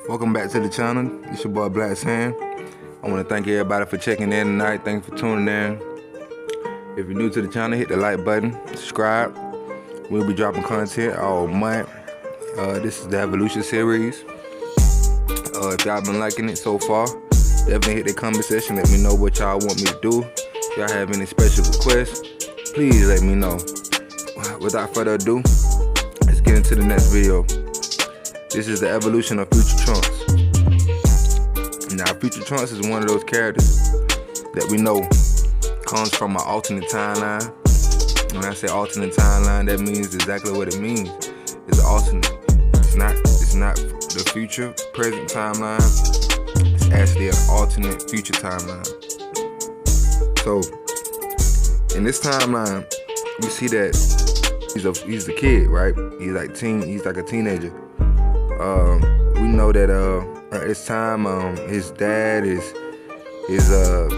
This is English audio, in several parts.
Welcome back to the channel. It's your boy Black Saiyan. I want to thank everybody for checking in tonight. Thank you for tuning in. If you're new to the channel, hit the like button, subscribe. We'll be dropping content all month. This is the Evolution series. If y'all been liking it so far, definitely hit the comment section. Let me know what y'all want me to do. If y'all have any special requests, please let me know. Without further ado, let's get into the next video. This is the evolution of Future Trunks. Now, Future Trunks is one of those characters that we know comes from an alternate timeline. When I say alternate timeline, that means exactly what it means. It's an alternate. It's not the future, present timeline. It's actually an alternate future timeline. So, in this timeline, we see that he's a kid, right? He's like a teenager. We know that at this time, his dad is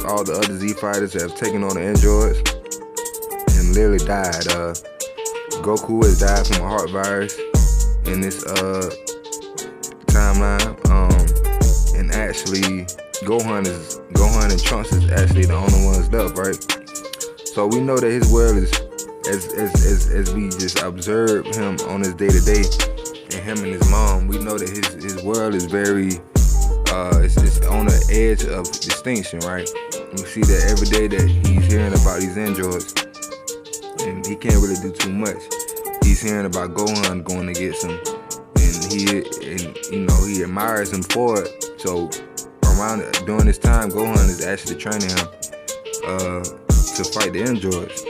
all the other Z fighters have taken on the androids and literally died. Goku has died from a heart virus in this timeline, and actually Gohan and Trunks is actually the only ones left, right? So we know that his world is, as we just observe him on his day-to-day, and him and his mom, we know that his world is very it's on the edge of extinction, right? We see that every day that he's hearing about these androids, and he can't really do too much. He's hearing about Gohan going to get some, and he admires him for it. So during this time, Gohan is actually training him to fight the androids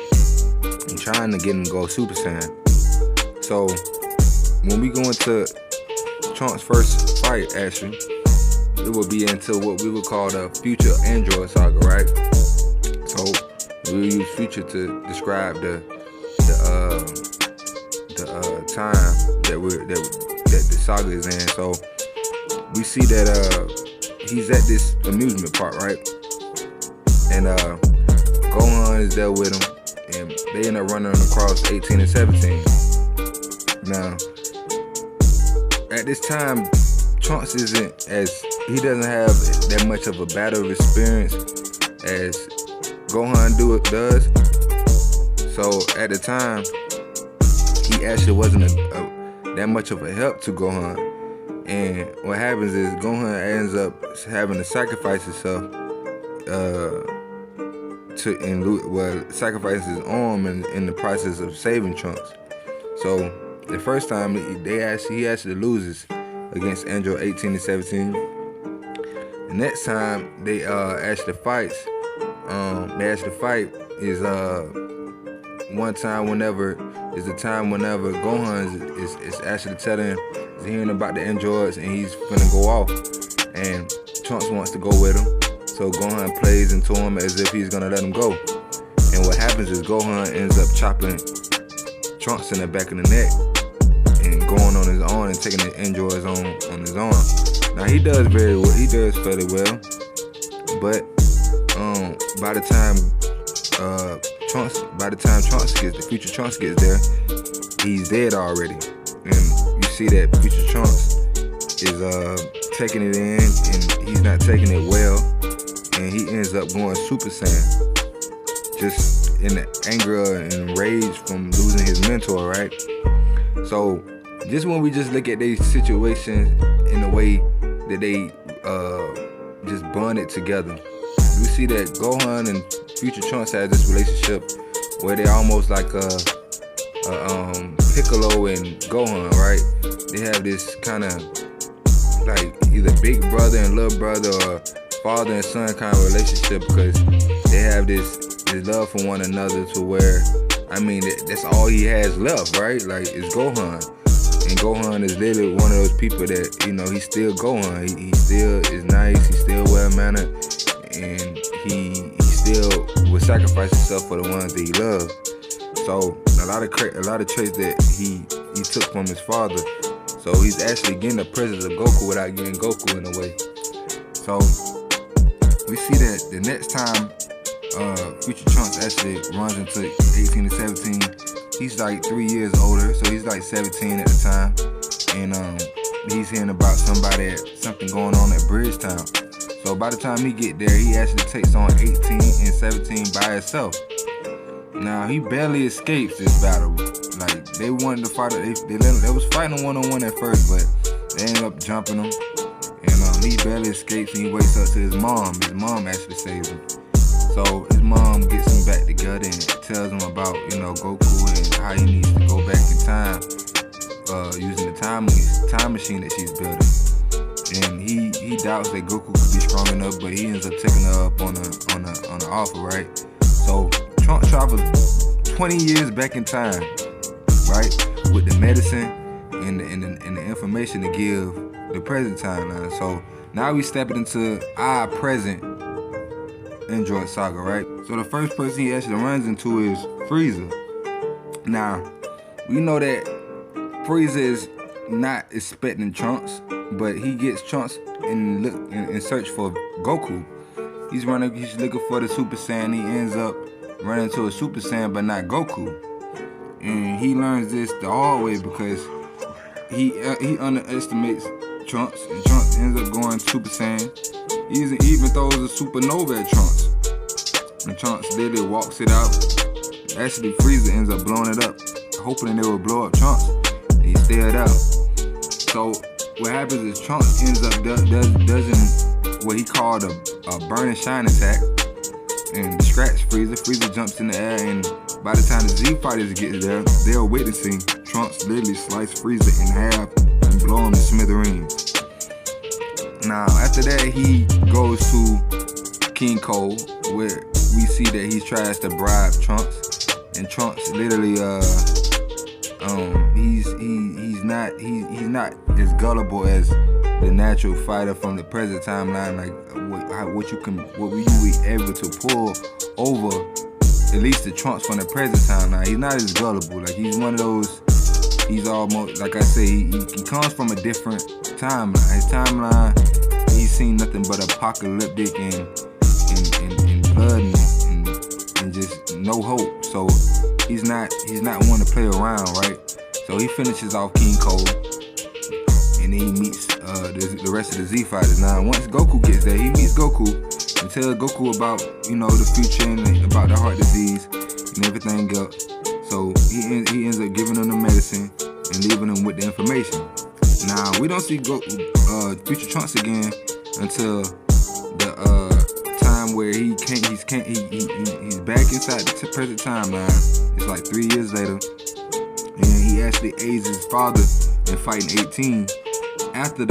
and trying to get him to go Super Saiyan. So when we go into Trunks' first fight, actually, it will be into what we would call the Future Android Saga, right? So we'll use Future to describe the time that the saga is in. So we see that he's at this amusement park, right? And Gohan is there with him, and they end up running across 18 and 17. Now, at this time, Trunks he doesn't have that much of a battle experience as Gohan does. So at the time, he actually wasn't that much of a help to Gohan. And what happens is Gohan ends up having to sacrifice himself sacrifice his arm in the process of saving Trunks. So the first time he actually loses against Android 18 and 17. The next time they actually fight is one time whenever Gohan is actually hearing about the androids, and he's finna go off, and Trunks wants to go with him. So Gohan plays into him as if he's gonna let him go. And what happens is Gohan ends up chopping Trunks in the back of the neck and going on his own and taking the androids on his arm. Now he does very well. He does fairly well, but by the time the Future Trunks gets there, he's dead already. And you see that Future Trunks is taking it in, and he's not taking it well, and he ends up going Super Saiyan, just in the anger and rage from losing his mentor, right? So just when we just look at these situations in the way that they just bonded together, we see that Gohan and Future Trunks have this relationship where they're almost like Piccolo and Gohan, right? They have this kind of like either big brother and little brother, or father and son kind of relationship, because they have this love for one another, to where, I mean, that's all he has left, right? Like, it's Gohan. And Gohan is literally one of those people that, he's still Gohan. He still is nice, he's still well-mannered, and he still will sacrifice himself for the ones that he loves. So a lot of traits that he took from his father. So he's actually getting the presence of Goku without getting Goku in a way. So we see that the next time Future Trunks actually runs into 18 and 17, he's like 3 years older, so he's like 17 at the time. And he's hearing about something going on at Bridgetown. So by the time he get there, he actually takes on 18 and 17 by himself. Now he barely escapes this battle. Like they wanted to fight, they was fighting one-on-one at first, but they ended up jumping him, and he barely escapes, and he wakes up to his mom. His mom actually saves him. So his mom gets him back together and tells him about Goku and how he needs to go back in time, using the time machine that she's building. And he doubts that Goku could be strong enough, but he ends up taking her up on the offer, right? So Trunks travels 20 years back in time, right, with the medicine and the information to give the present timeline. So now we stepping into our present Android Saga, right? So the first person he actually runs into is Frieza. Now we know that Frieza is not expecting Trunks, but he gets Trunks and search for Goku. He's looking for the Super Saiyan. He ends up running into a Super Saiyan, but not Goku. And he learns this the hard way because he underestimates Trunks, and Trunks ends up going Super Saiyan. He even throws a supernova at Trunks, and Trunks literally walks it out. Actually, Frieza ends up blowing it up, hoping they will blow up Trunks. And he stared out. So what happens is Trunks ends up does what he called a burn and shine attack and distracts Frieza. Frieza jumps in the air, and by the time the Z fighters get there, they're witnessing Trunks literally slice Frieza in half and blow him to smithereens. Now after that, he goes to King Cole, where we see that he tries to bribe Trunks, and Trunks literally he's not as gullible as the natural fighter from the present timeline, like what we be able to pull over at least the Trunks from the present timeline. He's not as gullible. Like he's one of those. He's almost, like I say, he comes from a different timeline. His timeline, he's seen nothing but apocalyptic and blood and just no hope. So he's not one to play around, right? So he finishes off King Cole, and then he meets the rest of the Z fighters. Now once Goku gets there, he meets Goku and tells Goku about the future and about the heart disease and everything else. So he ends up giving him the medicine and leaving him with the information. Now we don't see future Trunks again until the time where he's back inside the present timeline. It's like 3 years later, and he actually aids his father in fighting 18 after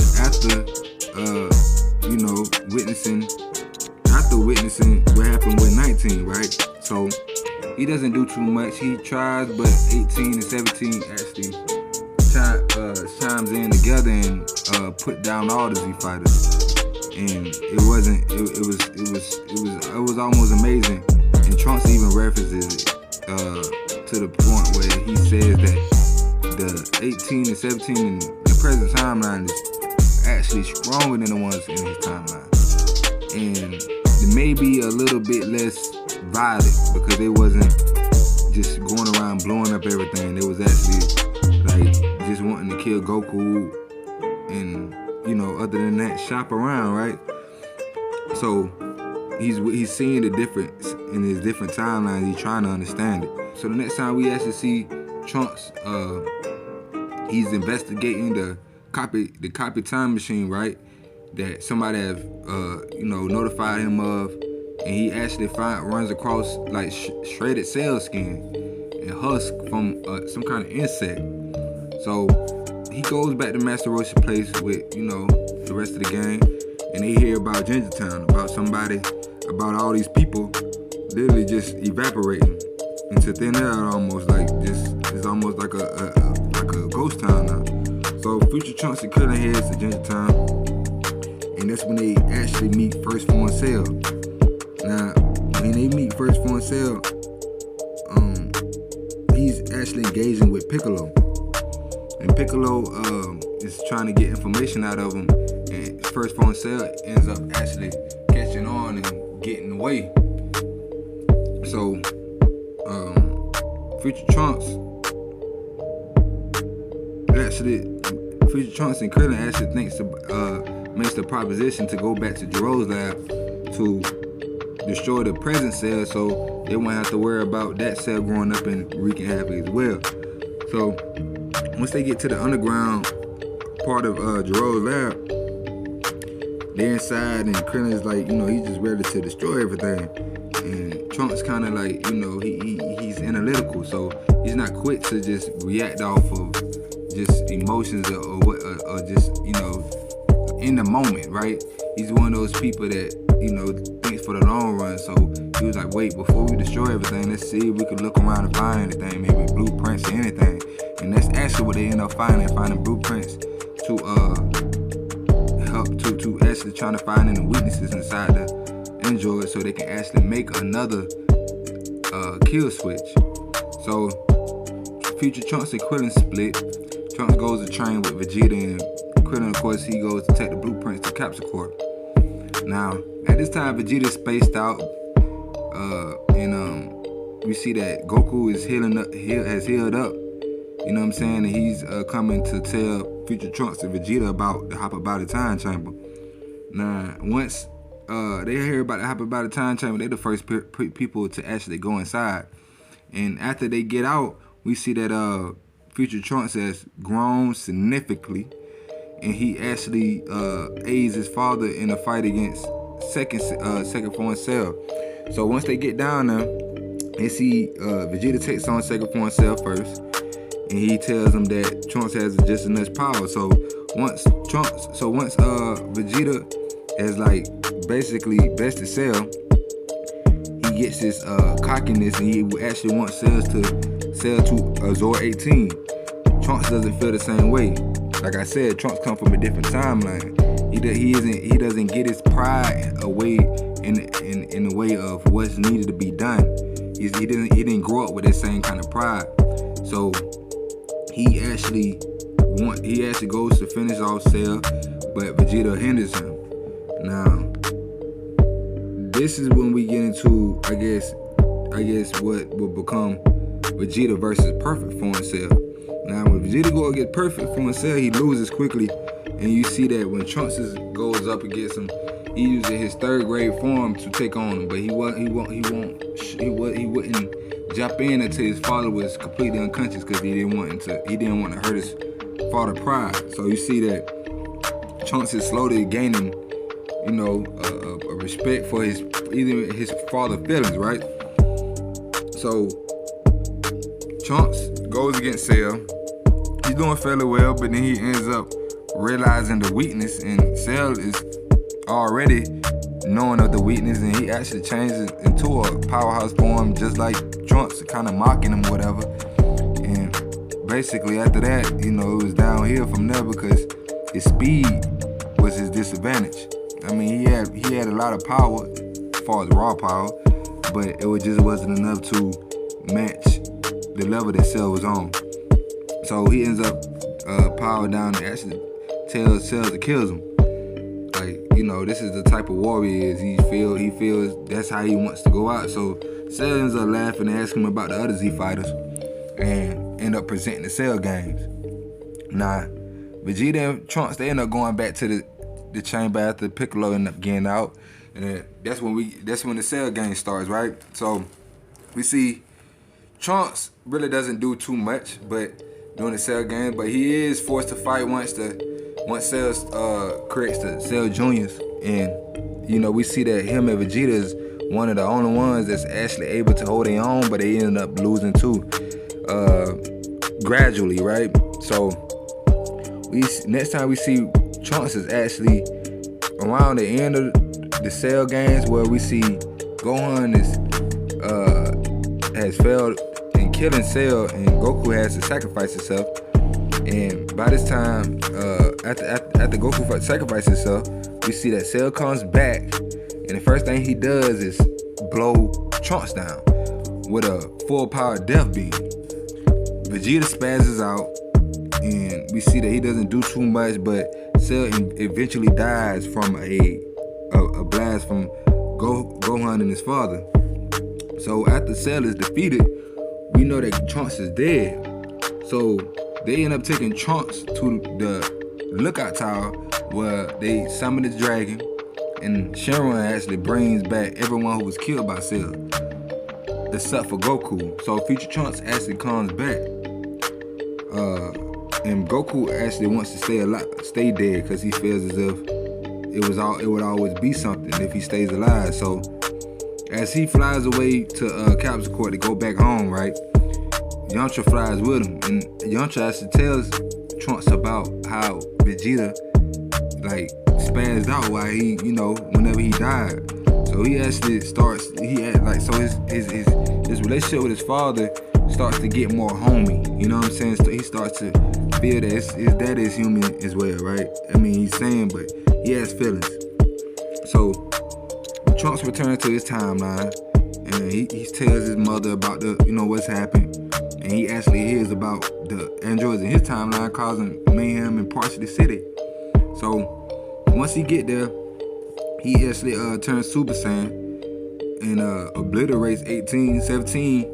witnessing what happened with 19, right? So he doesn't do too much. He tries, but 18 and 17 actually chimes in together and put down all the Z fighters. And it was almost amazing. And Trunks even references it to the point where he says that the 18 and 17 in the present timeline is actually stronger than the ones in his timeline. And it may be a little bit less violent because they wasn't just going around blowing up everything. They was actually like just wanting to kill Goku and other than that, shop around, right? So he's seeing the difference in his different timelines. He's trying to understand it. So the next time we actually see Trunks, he's investigating the copy time machine, right? That somebody have notified him of, and he actually runs across like shredded cell skin and husk from some kind of insect. So he goes back to Master Roshi's place with the rest of the gang, and they hear about Ginger Town, about all these people literally just evaporating into thin air, almost like this. It's almost like a ghost town now. So future Trunks and Krillin heads to Ginger Town, and that's when they actually meet First Form Cell. Now, when they meet First Form Cell, he's actually engaging with Piccolo. And Piccolo is trying to get information out of him, and First Form Cell ends up actually catching on and getting away. So, future Trunks actually Future Trunks and Krillin actually makes the proposition to go back to Jiro's lab to destroy the present Cell, so they won't have to worry about that Cell growing up and wreaking havoc as well. So once they get to the underground part of Jiro's lab, they're inside, and Krillin is like, he's just ready to destroy everything. And Trunks kind of like, he's analytical, so he's not quick to just react off of just emotions or just, in the moment, right? He's one of those people that, thinks for the long run. So he was like, wait, before we destroy everything, let's see if we can look around and find anything, maybe blueprints or anything. And that's actually what they end up finding blueprints to help to actually trying to find any weaknesses inside the android, so they can actually make another kill switch. So Future Trunks and Krillin split. Trunks goes to train with Vegeta, and Krillin, of course, he goes to take the blueprints to Capsule Corp. Now, at this time, Vegeta's spaced out, and we see that Goku is has healed up. You know what I'm saying? And he's coming to tell Future Trunks and Vegeta about the Hyperbolic Time Chamber. Now, once they hear about the Hyperbolic Time Chamber, they're the first people to actually go inside. And after they get out, we see that Future Trunks has grown significantly, and he actually aids his father in a fight against second form Cell. So once they get down there, they see Vegeta takes on second form Cell first, and he tells him that Trunks has just enough power. So once Vegeta has like basically bested Cell, he gets his cockiness, and he actually wants Cell to absorb 18. Trunks doesn't feel the same way. Like I said, Trunks come from a different timeline. He doesn't get his pride away in the way of what's needed to be done. He didn't grow up with that same kind of pride. So he actually goes to finish off Cell, but Vegeta hinders him. Now, this is when we get into, I guess what will become Vegeta versus perfect form Cell. Now, when Vegeta go against perfect form Cell, he loses quickly, and you see that when Trunks goes up against him, he uses his third grade form to take on him, but he wouldn't jump in until his father was completely unconscious, because he didn't want to hurt his father's pride. So you see that Trunks is slowly gaining, a respect for his father's feelings, right? So Trunks goes against Cell. He's doing fairly well, but then he ends up realizing the weakness, and Cell is already knowing of the weakness, and he actually changes into a powerhouse form just like Trunks, kind of mocking him, whatever. And basically after that, it was downhill from there, because his speed was his disadvantage. I mean, he had a lot of power as far as raw power, but it wasn't enough to match the level that Cell was on. So he ends up powered down and actually tells Cell to kill him. Like, this is the type of warrior he is. He feels that's how he wants to go out. So Cell ends up laughing and asking him about the other Z fighters, and end up presenting the Cell games. Now, Vegeta and Trunks, they end up going back to the chamber after Piccolo end up getting out, and that's when the Cell game starts, right? So we see Trunks really doesn't do too much, but during the Cell game, but he is forced to fight once Cell creates the Cell Juniors, and we see that him and Vegeta is one of the only ones that's actually able to hold their own, but they end up losing too, gradually, right? So next time we see Trunks is actually around the end of the Cell games, where we see Gohan has failed in killing Cell, and Goku has to sacrifice himself. And by this time, after Goku sacrifices himself, we see that Cell comes back, and the first thing he does is blow Trunks down with a full power death beam. Vegeta spazzes out, and we see that he doesn't do too much, but Cell eventually dies from a blast from Gohan and his father. So after Cell is defeated, we know that Trunks is dead. So they end up taking Trunks to lookout tower where they summon the dragon, and Shenron actually brings back everyone who was killed by Cell, except for Goku. So Future Trunks actually comes back, and Goku actually wants to stay dead, because he feels as if it would always be something if he stays alive. So as he flies away to Capsule Corp to go back home, right? Yamcha flies with him, and Yamcha actually tells Trunks about how Vegeta like spazzed out while he, whenever he died. So he actually his relationship with his father starts to get more homey. You know what I'm saying? So he starts to feel that his dad is human as well, right? I mean, he's saying, but he has feelings. So Trunks returns to his timeline, and he tells his mother about what's happened, and he actually hears about the androids in his timeline causing mayhem in parts of the city. So once he get there, he actually turns Super Saiyan and obliterates 17.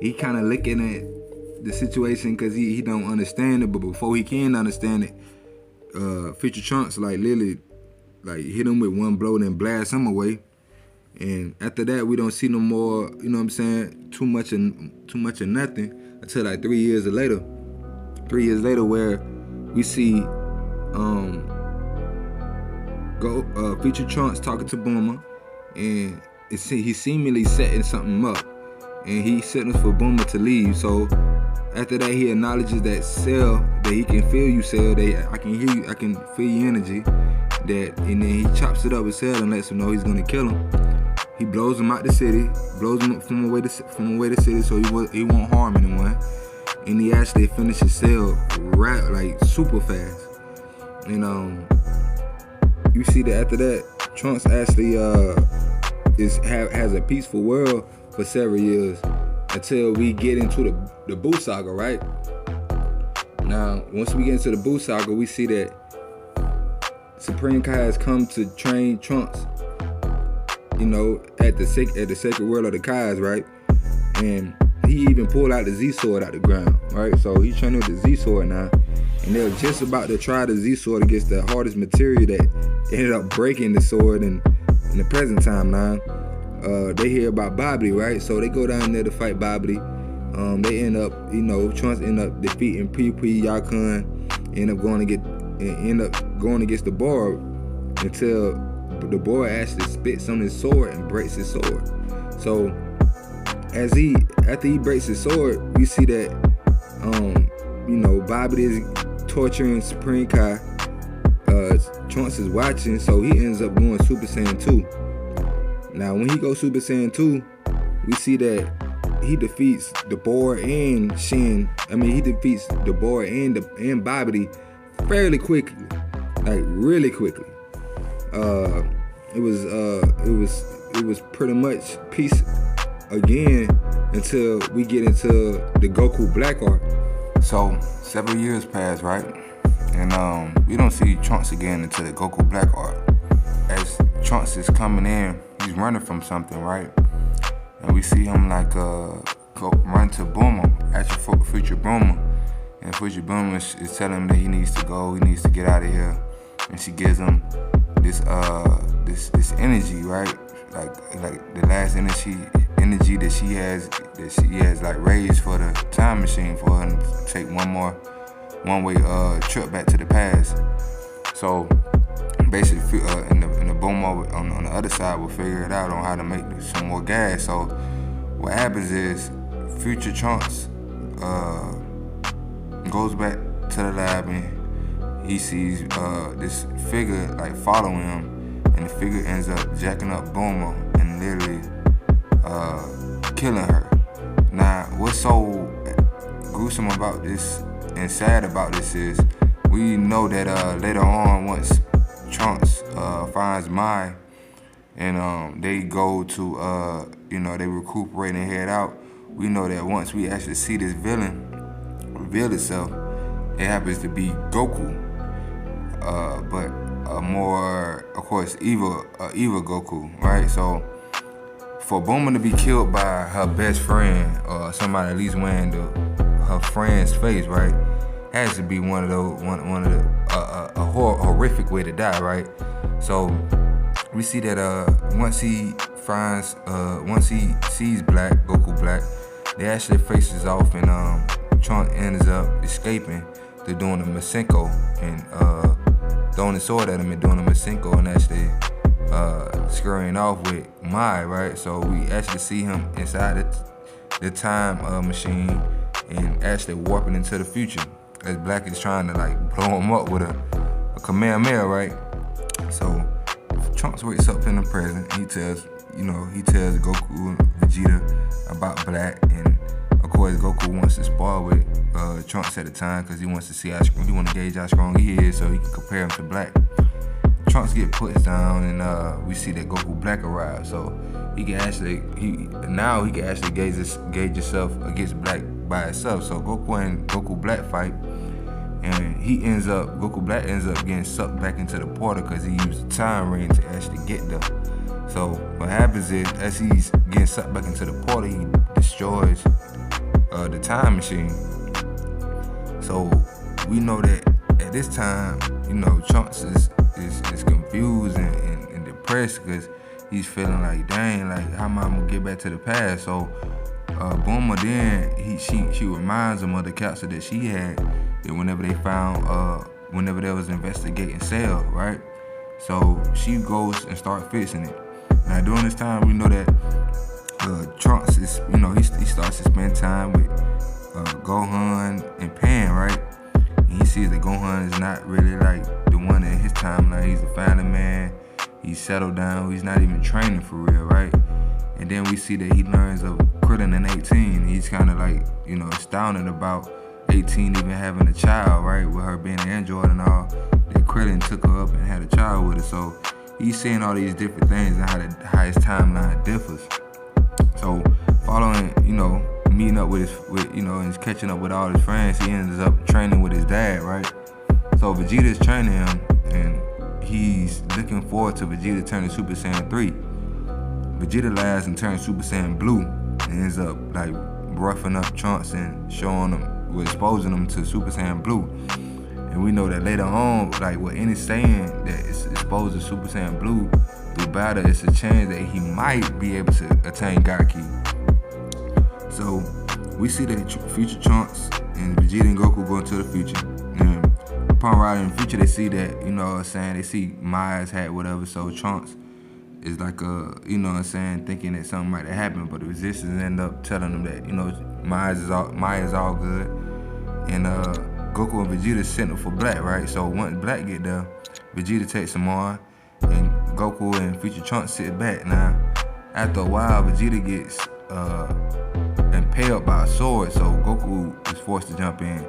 He kind of looking at the situation because he don't understand it, but before he can understand it, Future Trunks literally hit him with one blow and then blast him away. And after that, we don't see no more, too much of nothing until 3 years later. 3 years later, where we see Future Trunks talking to Bulma, and he's seemingly setting something up, and he signals for Bulma to leave. So after that, he acknowledges that Cell, that he can feel you, Cell, that I can hear you, I can feel your energy. And then he chops it up with Cell and lets him know he's gonna kill him. He blows him out the city, blows him up from away the city, so he won't harm anyone. And he actually finishes Cell super fast. And you see that after that, Trunks actually has a peaceful world for several years until we get into the Buu Saga, right? Now, once we get into the Buu Saga, we see that Supreme Kai has come to train Trunks, at the sacred world of the Kais, right? And he even pulled out the Z-Sword out the ground, right? So he's training with the Z-Sword now. And they're just about to try the Z-Sword against the hardest material that ended up breaking the sword in the present timeline. They hear about Babidi, right? So they go down there to fight Babidi. They end up, Trunks end up defeating Pui Yakun, end up going against the boy until the boy actually spits on his sword and breaks his sword. So after he breaks his sword, we see that Babidi is torturing Supreme Kai. Trunks is watching, so he ends up going Super Saiyan 2. Now, when he goes Super Saiyan 2, we see that he defeats the boy and Shin. He defeats the boy and Babidi fairly quickly, really quickly. It was pretty much peace again until we get into the Goku Black arc. So several years pass, right? And we don't see Trunks again until the Goku Black arc. As Trunks is coming in, he's running from something, right? And we see him go run to Bulma, actually Future Bulma. And Future Bulma is telling him that he needs to go, he needs to get out of here. And she gives him this energy, right? Like the last energy that she has raised for the time machine for her to take one-way trip back to the past. So basically, in the Bulma on the other side will figure it out on how to make some more gas. So what happens is Future Trunks goes back to the lab and he sees this figure following him, and the figure ends up jacking up Bulma and literally killing her. Now, what's so gruesome about this and sad about this is we know that later on, once Trunks finds Mai and they go to they recuperate and head out, we know that once we actually see this villain reveal itself, it happens to be Goku, but a more, of course, evil Goku, right? So for Bulma to be killed by her best friend, or somebody at least wearing her friend's face, right? has to be one of the horrific way to die, right? So we see that once he sees Goku Black, they actually faces off, and Trunks ends up escaping through doing a Masenko and throwing the sword at him and doing a Masenko and actually scurrying off with Mai, right? So we actually see him inside the time machine and actually warping into the future as Black is trying to like blow him up with a Kamehameha, right? So Trunks wakes up in the present. He tells Goku and Vegeta about Black, and of course Goku wants to spar with Trunks at the time because he wants to see he want to gauge how strong he is so he can compare him to Black. Trunks get put down, and we see that Goku Black arrives, so he can actually gauge himself against Black by itself. So Goku and Goku Black fight, and Goku Black ends up getting sucked back into the portal because he used the time ring to actually get there. So what happens is, as he's getting sucked back into the portal, he destroys the time machine. So we know that at this time, Trunks is confused and depressed because he's feeling like, dang, like how am I gonna get back to the past? So Bulma then she reminds him of the capsule that she had, that whenever they was investigating Cell, right? So she goes and starts fixing it. Now during this time, we know that Trunks is, he starts to spend time with Gohan and Pan, right? And he sees that Gohan is not really like the one in his timeline. He's a family man. He's settled down. He's not even training for real, right? And then we see that he learns of Krillin in 18. He's kind of like, astounded about 18 even having a child, right? With her being an android and all. That Krillin took her up and had a child with her. So he's seeing all these different things and how his timeline differs. So following, meeting up with and catching up with all his friends, he ends up training with his dad, right? So Vegeta's training him, and he's looking forward to Vegeta turning Super Saiyan 3. Vegeta laughs and turns Super Saiyan Blue and ends up like roughing up Trunks and exposing him to Super Saiyan Blue. And we know that later on, like with any Saiyan that is exposed to Super Saiyan Blue through battle, it's a chance that he might be able to attain God Ki. So we see that future Trunks and Vegeta and Goku go into the future. And upon arriving in the future, they see that, they see Maya's hat, whatever. So Trunks is like thinking that something might have happened, but the Resistance end up telling them that, Maya's all good. And Goku and Vegeta sent for Black, right? So once Black get there, Vegeta takes him on, and Goku and future Trunks sit back. Now, after a while, Vegeta gets impaled by a sword, so Goku is forced to jump in.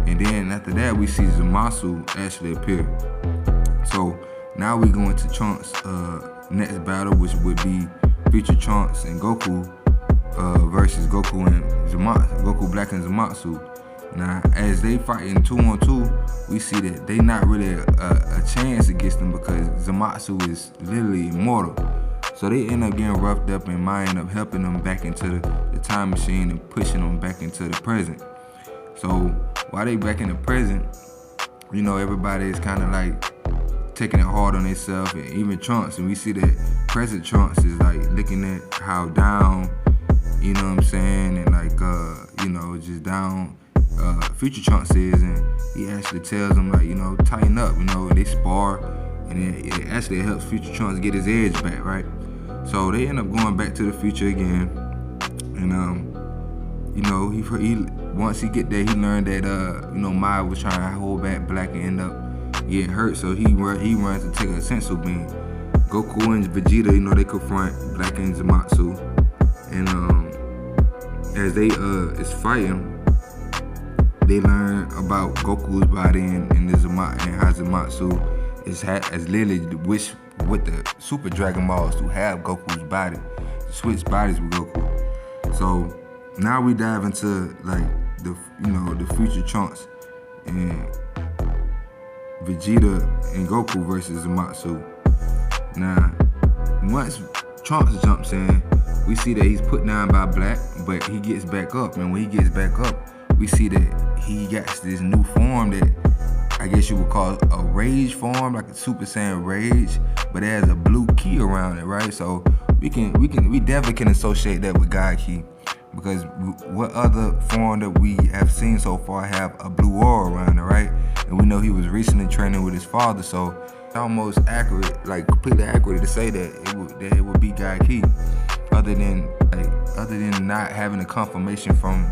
And then after that, we see Zamasu actually appear. So now we go into Trunks' next battle, which would be future Trunks and Goku versus Goku and Zamasu, Goku Black and Zamasu. Now, as they fighting 2-on-2, we see that they not really a chance against them because Zamasu is literally immortal. So they end up getting roughed up, and Mai end up helping them back into the time machine and pushing them back into the present. So while they back in the present, everybody is kind of like taking it hard on themselves, and even Trunks. And we see that present Trunks is like looking at how down, and like, just down future Trunks is, and he actually tells them like, tighten up, and they spar, and it actually helps future Trunks get his edge back, right? So they end up going back to the future again, and he once he get there, he learned that Maya was trying to hold back Black and end up getting hurt, so he runs to take a sensu beam. Goku and Vegeta, they confront Black and Zamasu, and as they is fighting, they learn about Goku's body and how Zamasu has literally wished with the Super Dragon Balls to have Goku's body, to switch bodies with Goku. So now we dive into like the future Trunks and Vegeta and Goku versus Zamasu. Now, once Trunks jumps in, we see that he's put down by Black, but he gets back up, and when he gets back up, we see that he got this new form that I guess you would call a rage form, like a Super Saiyan rage, but it has a blue key around it, right? So we definitely can associate that with God Ki, because what other form that we have seen so far have a blue aura around it, right? And we know he was recently training with his father, so it's almost accurate, like completely accurate to say that it would be God Ki, other than not having a confirmation from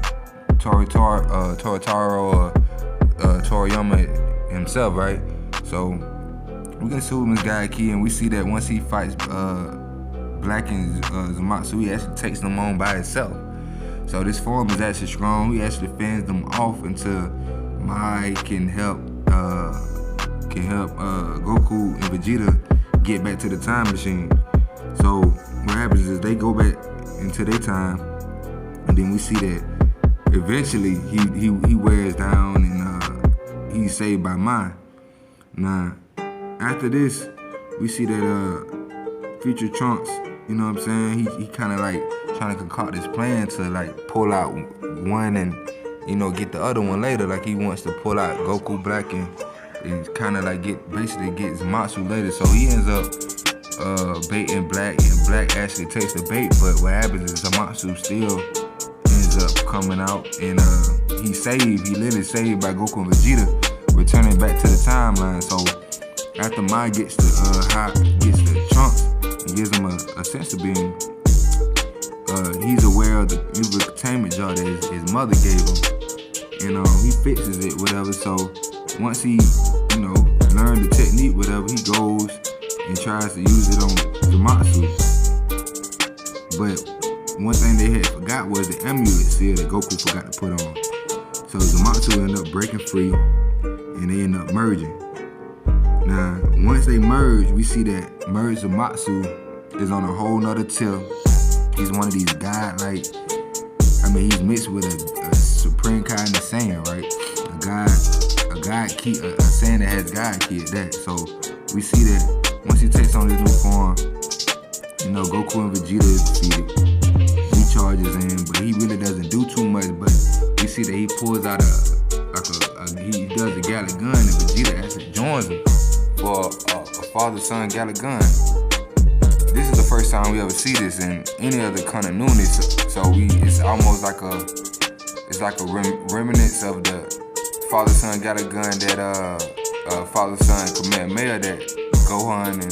Toritaro or Toriyama himself, right? So we can assume it's God Ki, and we see that once he fights Black and Zamasu, he actually takes them on by himself. So this form is actually strong. He actually fends them off until Mai can help Goku and Vegeta get back to the time machine. So what happens is they go back into their time, and then we see that eventually he wears down and he's saved by Mai. Now, after this, we see that Future Trunks, you know what I'm saying? He kind of like trying to concoct this plan to like pull out one and, you know, get the other one later. Like he wants to pull out Goku Black and kind of like basically get Zamasu later. So he ends up baiting Black, and Black actually takes the bait. But what happens is Zamasu still ends up coming out, and he literally saved by Goku and Vegeta, returning back to the timeline. So after Mai gets the Trunks and gives him a sense of being, he's aware of the evil containment jar that his mother gave him, and he fixes it, whatever. So once he, you know, learned the technique, whatever, he goes and tries to use it on Zamasu. But one thing they had forgot was the amulet seal that Goku forgot to put on. So Zamasu ended up breaking free, and they end up merging. Now, once they merge, we see that merged Zamasu is on a whole nother tip. He's one of these godlike, he's mixed with a supreme kind of Saiyan, right? A God Ki, a Saiyan that has God Ki at that. So we see that once he takes on this new form, you know, Goku and Vegeta is defeated. He charges in, but he really doesn't do too much. But we see that he pulls out he does a Gallic gun, and Vegeta actually joins him for a father-son Gallic gun. This is the first time we ever see this in any other continuity. So it's almost like a remnants of the father-son Gallic gun that father-son Kamehameha that Gohan and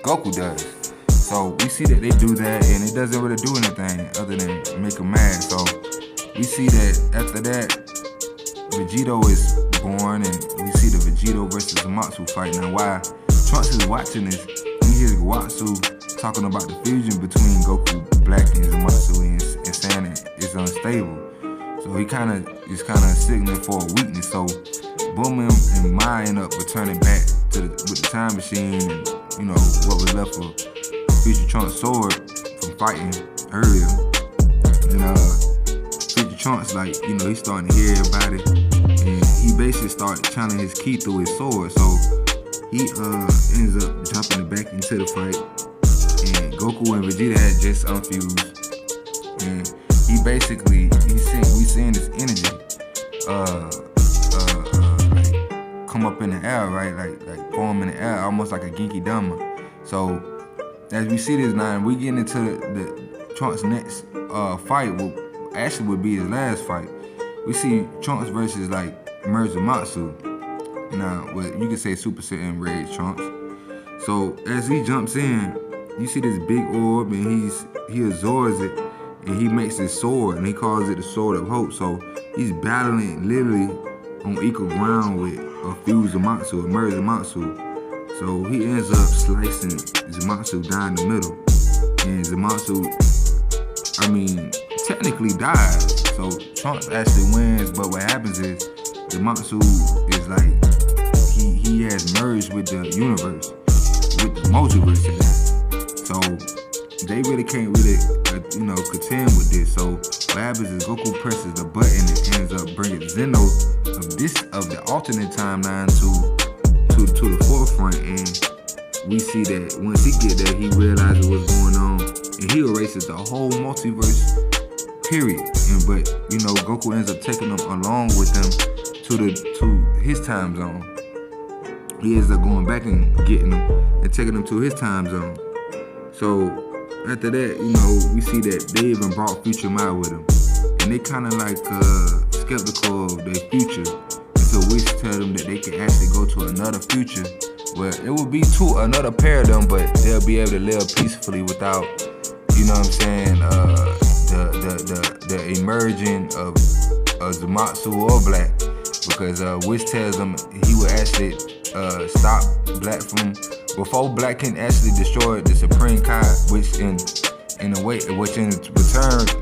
Goku does. So we see that they do that, and it doesn't really do anything other than make them mad. So we see that after that, Vegito is born, and we see the Vegito versus Zamasu fight. Now, while Trunks is watching this, he hears Gwatsu talking about the fusion between Goku Black and Zamasu, and saying that it's unstable. So he is signaling for a weakness. So Bulma and Mai end up returning back with the time machine, and you know what was left for Future Trunks' sword from fighting earlier. And Future Trunks, like, you know, he's starting to hear everybody, and he basically started channeling his ki through his sword. So he ends up jumping back into the fight, and Goku and Vegeta had just unfused, and we seeing this energy like come up in the air, right? Like form in the air, almost like a Genki Dama. So as we see this now, we get into the Trunks' next fight, would be his last fight. We see Trunks versus like merged Zamasu. Now, you could say Super Saiyan Rage Trunks. So as he jumps in, you see this big orb, and he absorbs it, and he makes his sword, and he calls it the Sword of Hope. So he's battling literally on equal ground with a fused Zamasu, a merged Zamasu. So he ends up slicing Zamasu down the middle, and Zamasu, technically dies. So Trunks actually wins, but what happens is Zamasu is like, he has merged with the universe, with the multiverse in that. So they really can't contend with this. So what happens is Goku presses the button and ends up bringing Zeno of the alternate timeline to the forefront, and we see that once he get there, he realizes what's going on, and he erases the whole multiverse period. But you know, Goku ends up taking them along with them to his time zone. He ends up going back and getting them and taking them to his time zone. So after that, you know, we see that they even brought Future out with them, and they kind of like skeptical of their future until Whis tell them that they can actually go to another future where it will be another pair of them, but they'll be able to live peacefully without, you know what I'm saying, the emerging of Zamasu or Black, because Whis tells them he will actually stop Black from, before Black can actually destroy the Supreme Kai, which in return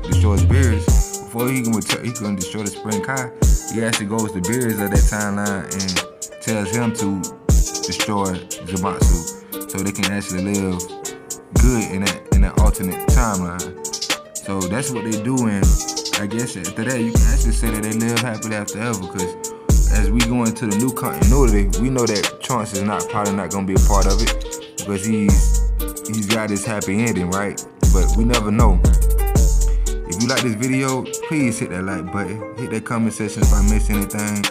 destroys Beerus. Before he can destroy the Supreme Kai, he actually goes to Beerus of that timeline and tells him to destroy Zamasu, so they can actually live good in that alternate timeline. So that's what they do, and I guess after that you can actually say that they live happily after ever, because as we go into the new continuity, we know that Trunks is probably not gonna be a part of it, because he's got his happy ending, right? But we never know. If you like this video, please hit that like button, hit that comment section if I missed anything.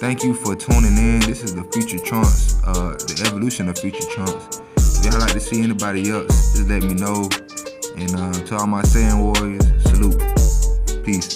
Thank you for tuning in. This is the Future Trunks, the evolution of Future Trunks. If y'all like to see anybody else, just let me know. And to all my Saiyan warriors, salute. Peace.